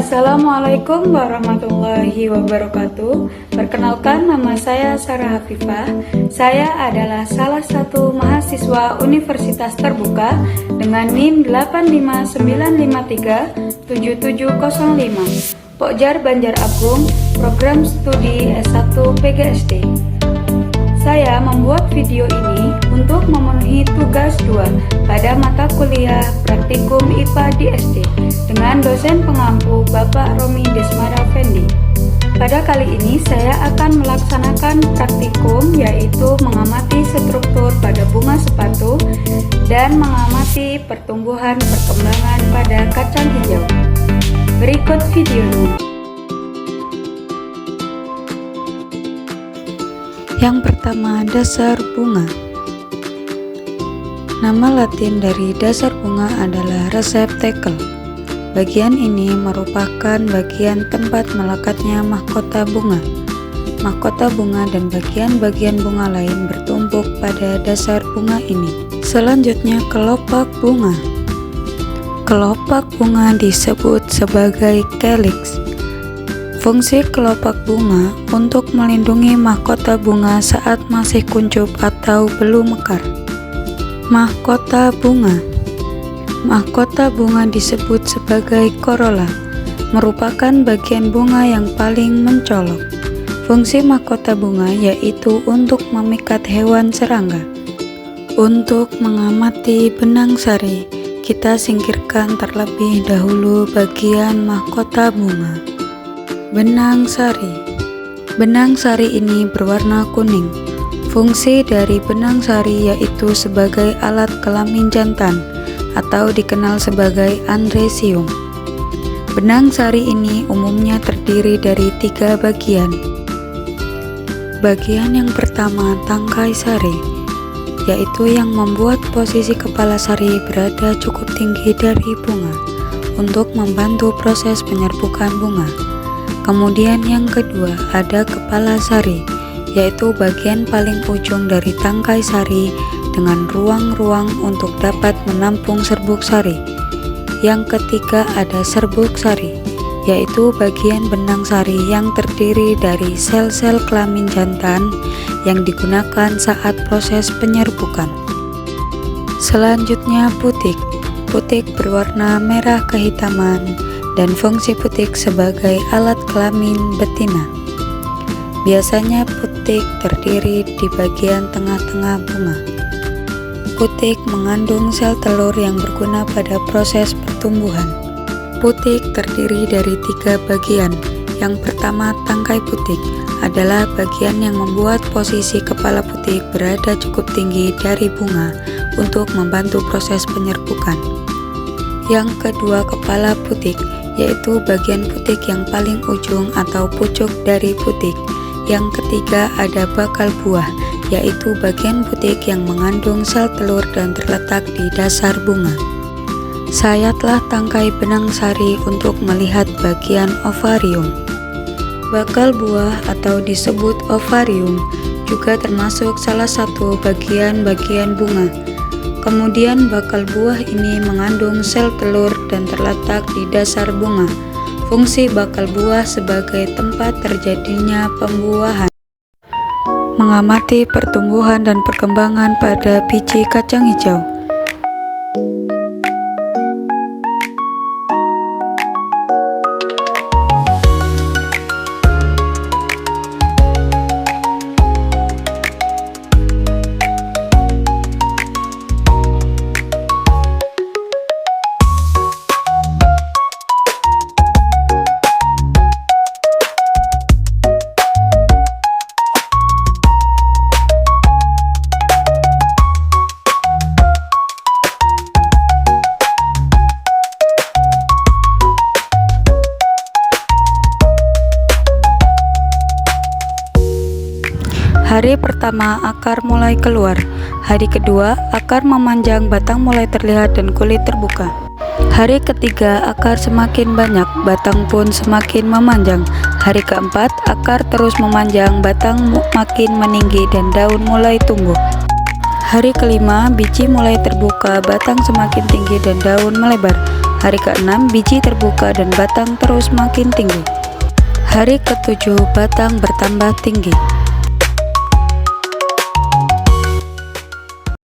Assalamualaikum warahmatullahi wabarakatuh. Perkenalkan, nama saya Sarah Hafifah. Saya adalah salah satu mahasiswa Universitas Terbuka dengan NIM 859537705, Pokjar Banjar Agung, program studi S1 PGSD. Saya membuat video ini untuk memenuhi tugas 2 pada mata kuliah Praktikum IPA di SD dengan dosen pengampu Bapak Romi Desmara Fendi. Pada kali ini saya akan melaksanakan praktikum, yaitu mengamati struktur pada bunga sepatu dan mengamati pertumbuhan perkembangan pada kacang hijau. Berikut videonya. Yang pertama, dasar bunga. Nama Latin dari dasar bunga adalah receptacle. Bagian ini merupakan bagian tempat melekatnya mahkota bunga. Mahkota bunga dan bagian-bagian bunga lain bertumpuk pada dasar bunga ini. Selanjutnya, kelopak bunga. Kelopak bunga disebut sebagai calyx. Fungsi kelopak bunga untuk melindungi mahkota bunga saat masih kuncup atau belum mekar. Mahkota bunga. Mahkota bunga disebut sebagai corolla, merupakan bagian bunga yang paling mencolok. Fungsi mahkota bunga yaitu untuk memikat hewan serangga. Untuk mengamati benang sari, kita singkirkan terlebih dahulu bagian mahkota bunga. Benang sari. Benang sari ini berwarna kuning. Fungsi dari benang sari yaitu sebagai alat kelamin jantan atau dikenal sebagai andresium. Benang sari ini umumnya terdiri dari 3 bagian. Bagian yang pertama, tangkai sari, yaitu yang membuat posisi kepala sari berada cukup tinggi dari bunga untuk membantu proses penyerbukan bunga. Kemudian yang kedua, ada kepala sari, yaitu bagian paling ujung dari tangkai sari dengan ruang-ruang untuk dapat menampung serbuk sari. Yang ketiga, ada serbuk sari, yaitu bagian benang sari yang terdiri dari sel-sel kelamin jantan yang digunakan saat proses penyerbukan. Selanjutnya, putik. Putik berwarna merah kehitaman dan fungsi putik sebagai alat kelamin betina. Biasanya putik terdiri di bagian tengah-tengah bunga. Putik mengandung sel telur yang berguna pada proses pertumbuhan. Putik terdiri dari 3 bagian. Yang pertama, tangkai putik adalah bagian yang membuat posisi kepala putik berada cukup tinggi dari bunga untuk membantu proses penyerbukan. Yang kedua, kepala putik, yaitu bagian putik yang paling ujung atau pucuk dari putik. Yang ketiga, ada bakal buah, yaitu bagian putik yang mengandung sel telur dan terletak di dasar bunga. Sayatlah tangkai benang sari untuk melihat bagian ovarium. Bakal buah atau disebut ovarium juga termasuk salah satu bagian-bagian bunga. Kemudian bakal buah ini mengandung sel telur dan terletak di dasar bunga. Fungsi bakal buah sebagai tempat terjadinya pembuahan. Mengamati pertumbuhan dan perkembangan pada biji kacang hijau. Hari pertama, akar mulai keluar. Hari kedua, akar memanjang, batang mulai terlihat dan kulit terbuka. Hari ketiga, akar semakin banyak, batang pun semakin memanjang. Hari keempat, akar terus memanjang, batang makin meninggi dan daun mulai tumbuh. Hari kelima, biji mulai terbuka, batang semakin tinggi dan daun melebar. Hari ke-6 biji terbuka dan batang terus makin tinggi. Hari ke-7 batang bertambah tinggi.